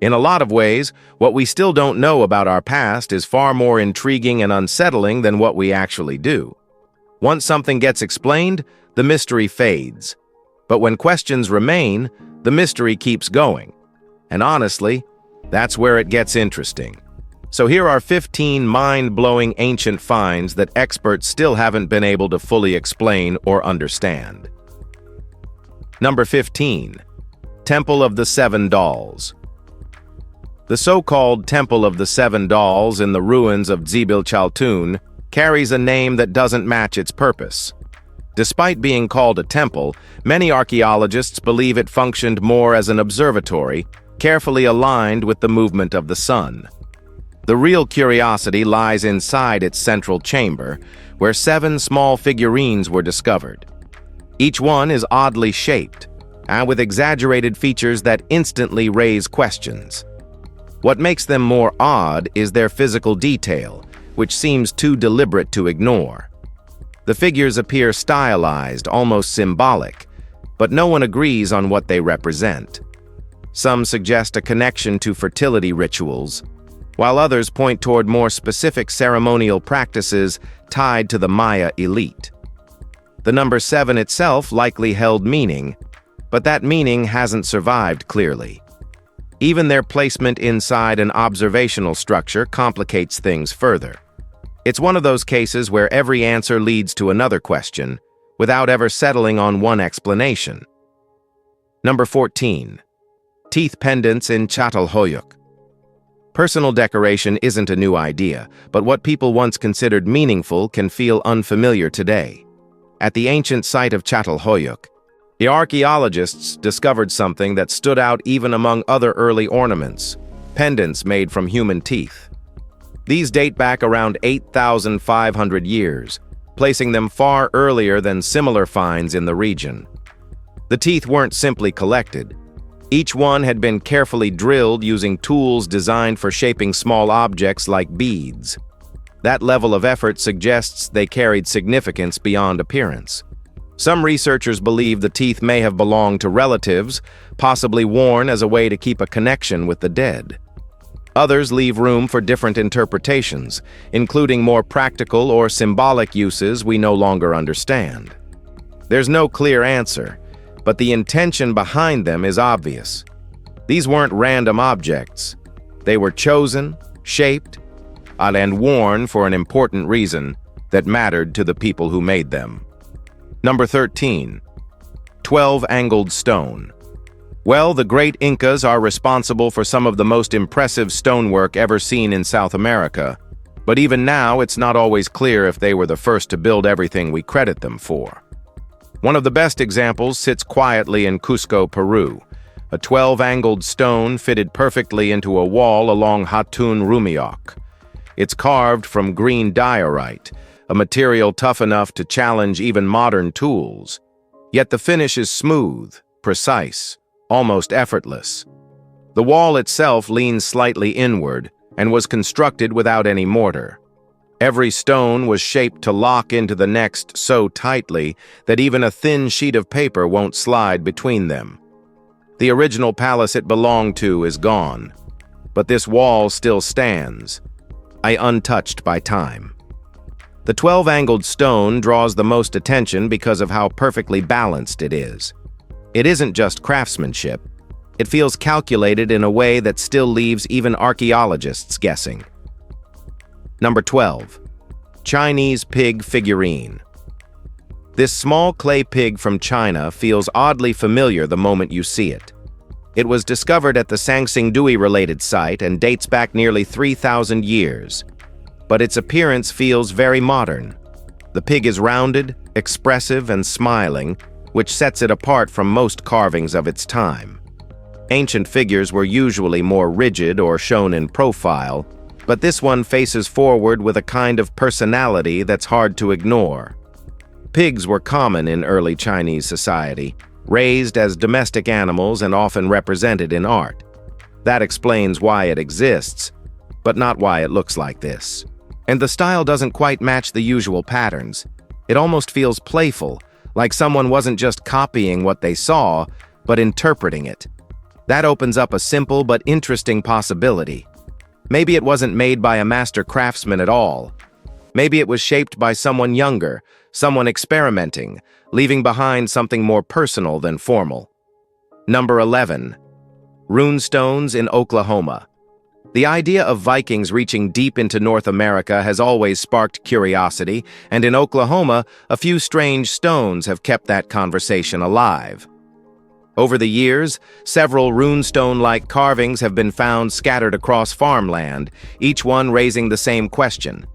In a lot of ways, what we still don't know about our past is far more intriguing and unsettling than what we actually do. Once something gets explained, the mystery fades. But when questions remain, the mystery keeps going. And honestly, that's where it gets interesting. So here are 15 mind-blowing ancient finds that experts still haven't been able to fully explain or understand. Number 15. Temple of the Seven Dolls. The so-called Temple of the Seven Dolls in the ruins of Zibil Chaltun carries a name that doesn't match its purpose. Despite being called a temple, many archaeologists believe it functioned more as an observatory, carefully aligned with the movement of the sun. The real curiosity lies inside its central chamber, where 7 small figurines were discovered. Each one is oddly shaped, and with exaggerated features that instantly raise questions. What makes them more odd is their physical detail, which seems too deliberate to ignore. The figures appear stylized, almost symbolic, but no one agrees on what they represent. Some suggest a connection to fertility rituals, while others point toward more specific ceremonial practices tied to the Maya elite. The number 7 itself likely held meaning, but that meaning hasn't survived clearly. Even their placement inside an observational structure complicates things further. It's one of those cases where every answer leads to another question, without ever settling on one explanation. Number 14. Teeth pendants in Çatalhöyük. Personal decoration isn't a new idea, but what people once considered meaningful can feel unfamiliar today. At the ancient site of Çatalhöyük, the archaeologists discovered something that stood out even among other early ornaments: pendants made from human teeth. These date back around 8,500 years, placing them far earlier than similar finds in the region. The teeth weren't simply collected. Each one had been carefully drilled using tools designed for shaping small objects like beads. That level of effort suggests they carried significance beyond appearance. Some researchers believe the teeth may have belonged to relatives, possibly worn as a way to keep a connection with the dead. Others leave room for different interpretations, including more practical or symbolic uses we no longer understand. There's no clear answer, but the intention behind them is obvious. These weren't random objects. They were chosen, shaped, and worn for an important reason that mattered to the people who made them. Number 13. 12-angled stone. Well, the great Incas are responsible for some of the most impressive stonework ever seen in South America, but even now it's not always clear if they were the first to build everything we credit them for. One of the best examples sits quietly in Cusco, Peru, a 12-angled stone fitted perfectly into a wall along Hatun Rumiok. It's carved from green diorite, a material tough enough to challenge even modern tools. Yet the finish is smooth, precise, almost effortless. The wall itself leans slightly inward and was constructed without any mortar. Every stone was shaped to lock into the next so tightly that even a thin sheet of paper won't slide between them. The original palace it belonged to is gone, but this wall still stands, untouched by time. The 12-angled stone draws the most attention because of how perfectly balanced it is. It isn't just craftsmanship. It feels calculated in a way that still leaves even archaeologists guessing. Number 12. Chinese pig figurine. This small clay pig from China feels oddly familiar the moment you see it. It was discovered at the Sangsingdui-related site and dates back nearly 3,000 years. But its appearance feels very modern. The pig is rounded, expressive, and smiling, which sets it apart from most carvings of its time. Ancient figures were usually more rigid or shown in profile, but this one faces forward with a kind of personality that's hard to ignore. Pigs were common in early Chinese society, raised as domestic animals and often represented in art. That explains why it exists, but not why it looks like this. And the style doesn't quite match the usual patterns. It almost feels playful, like someone wasn't just copying what they saw, but interpreting it. That opens up a simple but interesting possibility. Maybe it wasn't made by a master craftsman at all. Maybe it was shaped by someone younger, someone experimenting, leaving behind something more personal than formal. Number 11. Runestones in Oklahoma. The idea of Vikings reaching deep into North America has always sparked curiosity, and in Oklahoma, a few strange stones have kept that conversation alive. Over the years, several runestone-like carvings have been found scattered across farmland, each one raising the same question.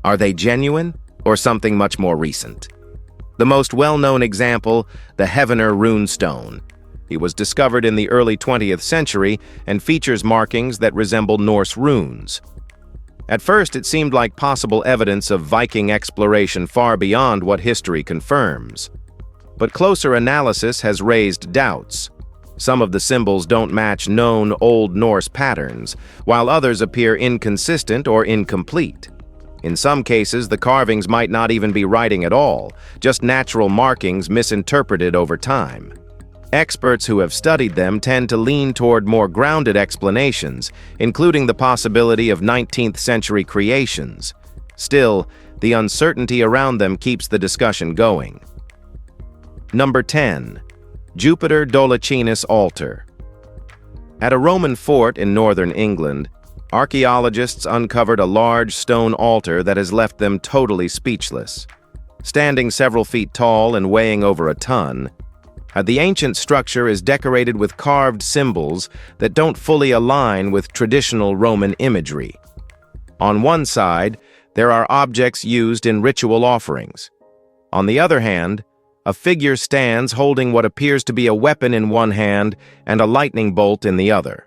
Are they genuine, or something much more recent? The most well-known example, the Heavener runestone. It was discovered in the early 20th century and features markings that resemble Norse runes. At first, it seemed like possible evidence of Viking exploration far beyond what history confirms. But closer analysis has raised doubts. Some of the symbols don't match known Old Norse patterns, while others appear inconsistent or incomplete. In some cases, the carvings might not even be writing at all, just natural markings misinterpreted over time. Experts who have studied them tend to lean toward more grounded explanations, including the possibility of 19th century creations. Still, the uncertainty around them keeps the discussion going. Number 10. Jupiter Dolichinas Altar. At a Roman fort in northern England, archaeologists uncovered a large stone altar that has left them totally speechless. Standing several feet tall and weighing over a ton, the ancient structure is decorated with carved symbols that don't fully align with traditional Roman imagery. On one side, there are objects used in ritual offerings. On the other hand, a figure stands holding what appears to be a weapon in one hand and a lightning bolt in the other.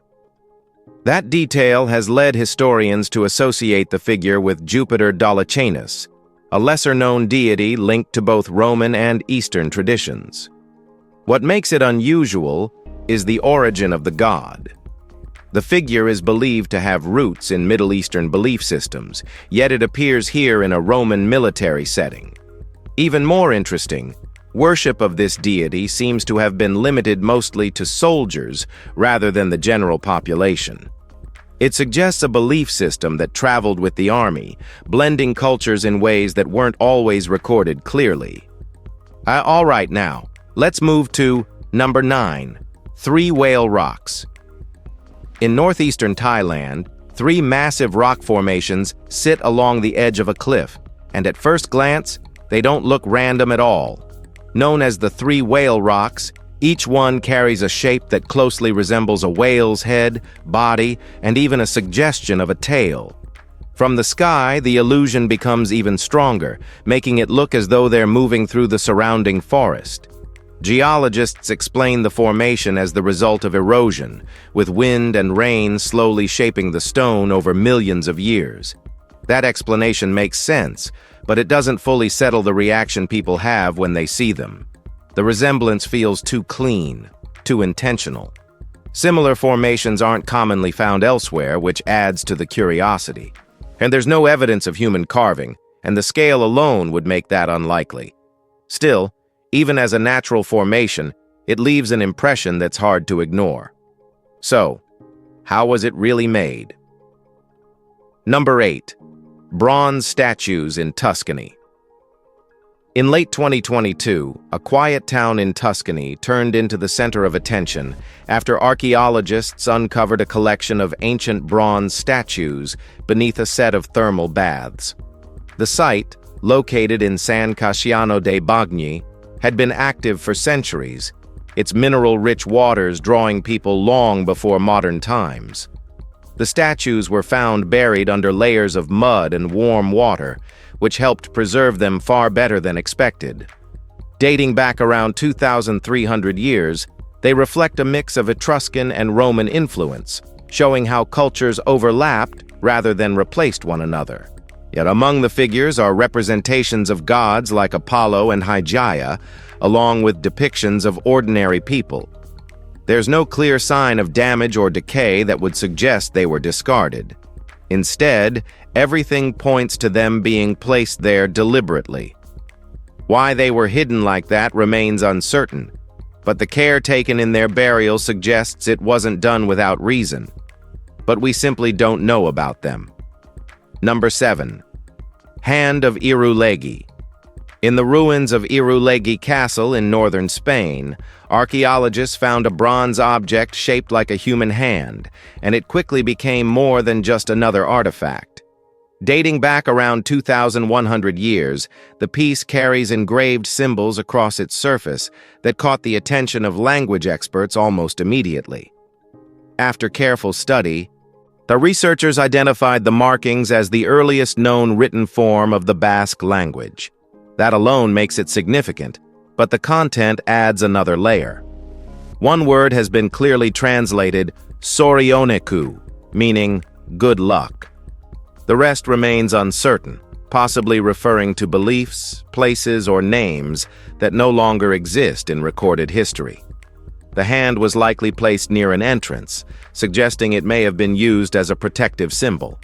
That detail has led historians to associate the figure with Jupiter Dolichinas, a lesser-known deity linked to both Roman and Eastern traditions. What makes it unusual is the origin of the god. The figure is believed to have roots in Middle Eastern belief systems, yet it appears here in a Roman military setting. Even more interesting, worship of this deity seems to have been limited mostly to soldiers rather than the general population. It suggests a belief system that traveled with the army, blending cultures in ways that weren't always recorded clearly. All right now. Let's move to number 9, 3 whale rocks. In northeastern Thailand, 3 massive rock formations sit along the edge of a cliff, and at first glance, they don't look random at all. Known as the 3 whale rocks, each one carries a shape that closely resembles a whale's head, body, and even a suggestion of a tail. From the sky, the illusion becomes even stronger, making it look as though they're moving through the surrounding forest. Geologists explain the formation as the result of erosion, with wind and rain slowly shaping the stone over millions of years. That explanation makes sense, but it doesn't fully settle the reaction people have when they see them. The resemblance feels too clean, too intentional. Similar formations aren't commonly found elsewhere, which adds to the curiosity. And there's no evidence of human carving, and the scale alone would make that unlikely. Still, even as a natural formation, it leaves an impression that's hard to ignore. So, how was it really made? Number 8. Bronze statues in Tuscany. In late 2022, a quiet town in Tuscany turned into the center of attention after archaeologists uncovered a collection of ancient bronze statues beneath a set of thermal baths. The site, located in San Casciano dei Bagni, had been active for centuries, its mineral-rich waters drawing people long before modern times. The statues were found buried under layers of mud and warm water, which helped preserve them far better than expected. Dating back around 2,300 years, they reflect a mix of Etruscan and Roman influence, showing how cultures overlapped rather than replaced one another. Yet among the figures are representations of gods like Apollo and Hygiea, along with depictions of ordinary people. There's no clear sign of damage or decay that would suggest they were discarded. Instead, everything points to them being placed there deliberately. Why they were hidden like that remains uncertain, but the care taken in their burial suggests it wasn't done without reason. But we simply don't know about them. Number 7. Hand of Irulegi. In the ruins of Irulegi Castle in northern Spain, archaeologists found a bronze object shaped like a human hand, and it quickly became more than just another artifact. Dating back around 2,100 years, the piece carries engraved symbols across its surface that caught the attention of language experts almost immediately. After careful study, the researchers identified the markings as the earliest known written form of the Basque language. That alone makes it significant, but the content adds another layer. One word has been clearly translated sorioneku, meaning good luck. The rest remains uncertain, possibly referring to beliefs, places, or names that no longer exist in recorded history. The hand was likely placed near an entrance, suggesting it may have been used as a protective symbol.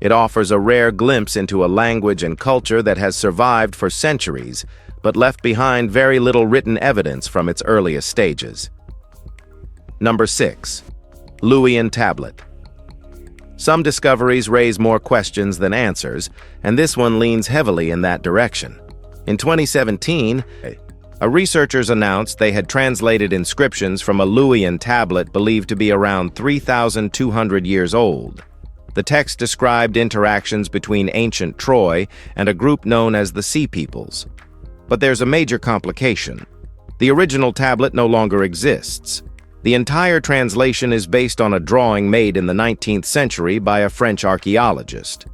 It offers a rare glimpse into a language and culture that has survived for centuries, but left behind very little written evidence from its earliest stages. Number 6. Luwian Tablet. Some discoveries raise more questions than answers, and this one leans heavily in that direction. In 2017, researchers announced they had translated inscriptions from a Luwian tablet believed to be around 3,200 years old. The text described interactions between ancient Troy and a group known as the Sea Peoples. But there's a major complication. The original tablet no longer exists. The entire translation is based on a drawing made in the 19th century by a French archaeologist.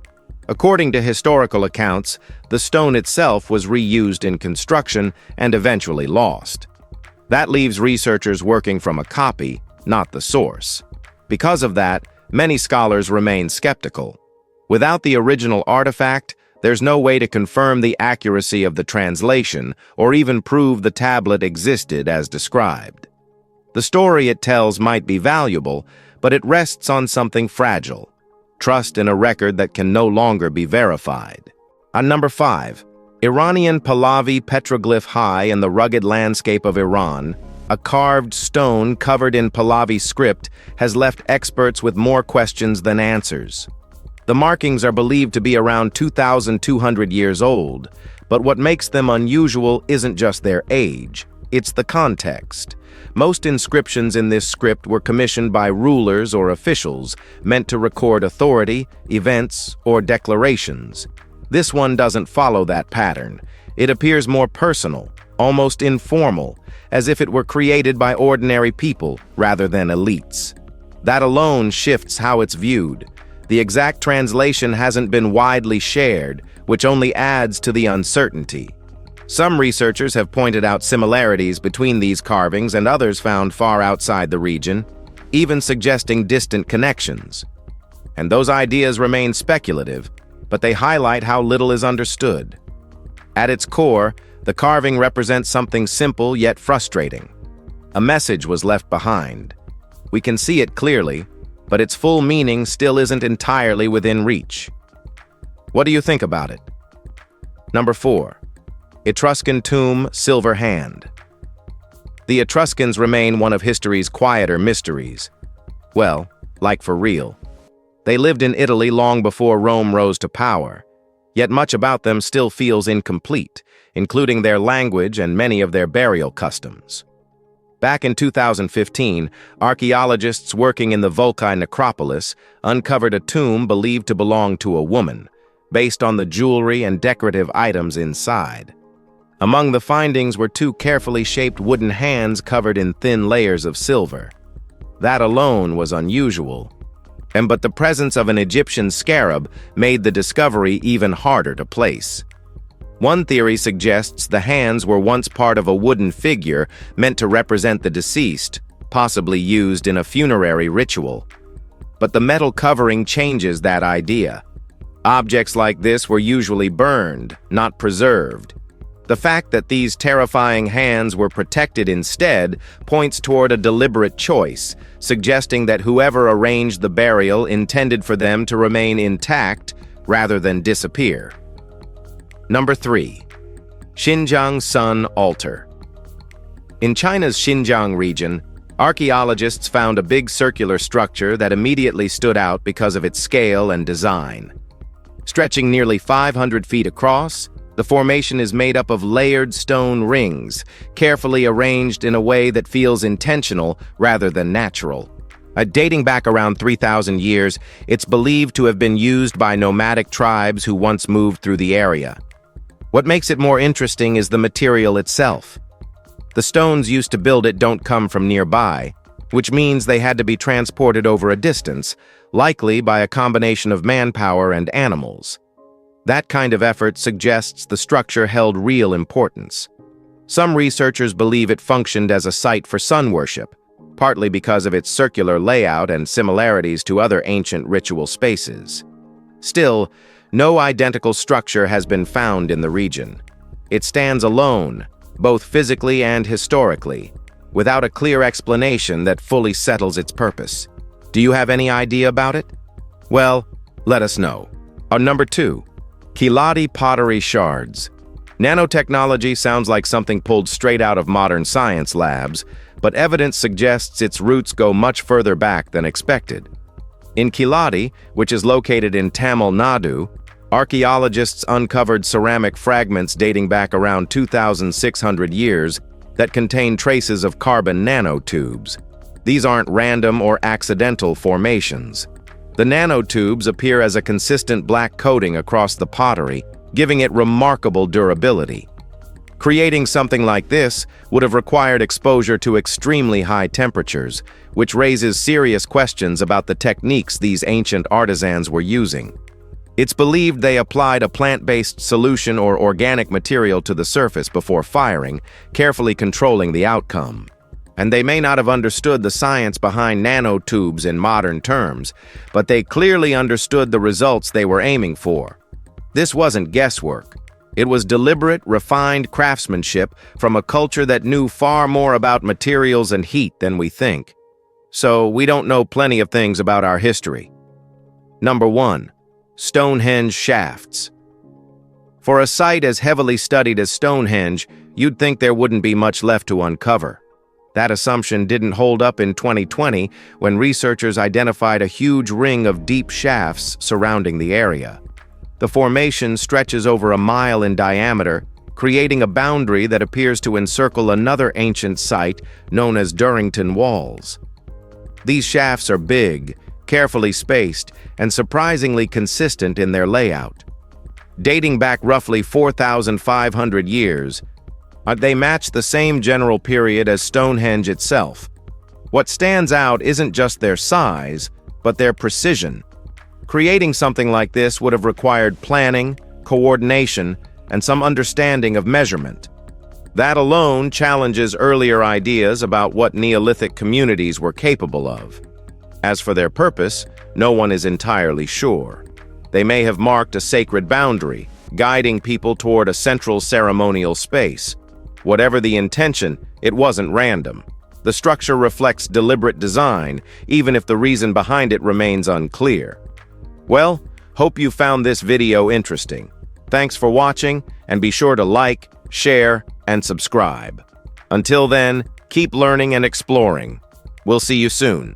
According to historical accounts, the stone itself was reused in construction and eventually lost. That leaves researchers working from a copy, not the source. Because of that, many scholars remain skeptical. Without the original artifact, there's no way to confirm the accuracy of the translation or even prove the tablet existed as described. The story it tells might be valuable, but it rests on something fragile: trust in a record that can no longer be verified. Number 5. Iranian Pahlavi petroglyph high in the rugged landscape of Iran, a carved stone covered in Pahlavi script has left experts with more questions than answers. The markings are believed to be around 2,200 years old, but what makes them unusual isn't just their age, it's the context. Most inscriptions in this script were commissioned by rulers or officials, meant to record authority, events, or declarations. This one doesn't follow that pattern. It appears more personal, almost informal, as if it were created by ordinary people rather than elites. That alone shifts how it's viewed. The exact translation hasn't been widely shared, which only adds to the uncertainty. Some researchers have pointed out similarities between these carvings and others found far outside the region, even suggesting distant connections. And those ideas remain speculative, but they highlight how little is understood. At its core, the carving represents something simple yet frustrating. A message was left behind. We can see it clearly, but its full meaning still isn't entirely within reach. What do you think about it? Number 4. Etruscan tomb, silver hand. The Etruscans remain one of history's quieter mysteries. Well, like for real. They lived in Italy long before Rome rose to power, yet much about them still feels incomplete, including their language and many of their burial customs. Back in 2015, archaeologists working in the Vulcae necropolis uncovered a tomb believed to belong to a woman, based on the jewelry and decorative items inside. Among the findings were 2 carefully shaped wooden hands covered in thin layers of silver. That alone was unusual, but the presence of an Egyptian scarab made the discovery even harder to place. One theory suggests the hands were once part of a wooden figure meant to represent the deceased, possibly used in a funerary ritual. But the metal covering changes that idea. Objects like this were usually burned, not preserved. The fact that these terrifying hands were protected instead points toward a deliberate choice, suggesting that whoever arranged the burial intended for them to remain intact rather than disappear. Number 3. Xinjiang Sun Altar. In China's Xinjiang region, archaeologists found a big circular structure that immediately stood out because of its scale and design. Stretching nearly 500 feet across, the formation is made up of layered stone rings, carefully arranged in a way that feels intentional rather than natural. Dating back around 3,000 years, it's believed to have been used by nomadic tribes who once moved through the area. What makes it more interesting is the material itself. The stones used to build it don't come from nearby, which means they had to be transported over a distance, likely by a combination of manpower and animals. That kind of effort suggests the structure held real importance. Some researchers believe it functioned as a site for sun worship, partly because of its circular layout and similarities to other ancient ritual spaces. Still, no identical structure has been found in the region. It stands alone, both physically and historically, without a clear explanation that fully settles its purpose. Do you have any idea about it? Well, let us know. Number 2. Keladi pottery shards. Nanotechnology sounds like something pulled straight out of modern science labs, but evidence suggests its roots go much further back than expected. In Keladi, which is located in Tamil Nadu, archaeologists uncovered ceramic fragments dating back around 2,600 years that contain traces of carbon nanotubes. These aren't random or accidental formations. The nanotubes appear as a consistent black coating across the pottery, giving it remarkable durability. Creating something like this would have required exposure to extremely high temperatures, which raises serious questions about the techniques these ancient artisans were using. It's believed they applied a plant-based solution or organic material to the surface before firing, carefully controlling the outcome. And they may not have understood the science behind nanotubes in modern terms, but they clearly understood the results they were aiming for. This wasn't guesswork. It was deliberate, refined craftsmanship from a culture that knew far more about materials and heat than we think. So, we don't know plenty of things about our history. Number 1. Stonehenge shafts. For a site as heavily studied as Stonehenge, you'd think there wouldn't be much left to uncover. That assumption didn't hold up in 2020 when researchers identified a huge ring of deep shafts surrounding the area. The formation stretches over a mile in diameter, creating a boundary that appears to encircle another ancient site known as Durrington Walls. These shafts are big, carefully spaced, and surprisingly consistent in their layout. Dating back roughly 4,500 years, they match the same general period as Stonehenge itself. What stands out isn't just their size, but their precision. Creating something like this would have required planning, coordination, and some understanding of measurement. That alone challenges earlier ideas about what Neolithic communities were capable of. As for their purpose, no one is entirely sure. They may have marked a sacred boundary, guiding people toward a central ceremonial space. Whatever the intention, it wasn't random. The structure reflects deliberate design, even if the reason behind it remains unclear. Well, hope you found this video interesting. Thanks for watching, and be sure to like, share, and subscribe. Until then, keep learning and exploring. We'll see you soon.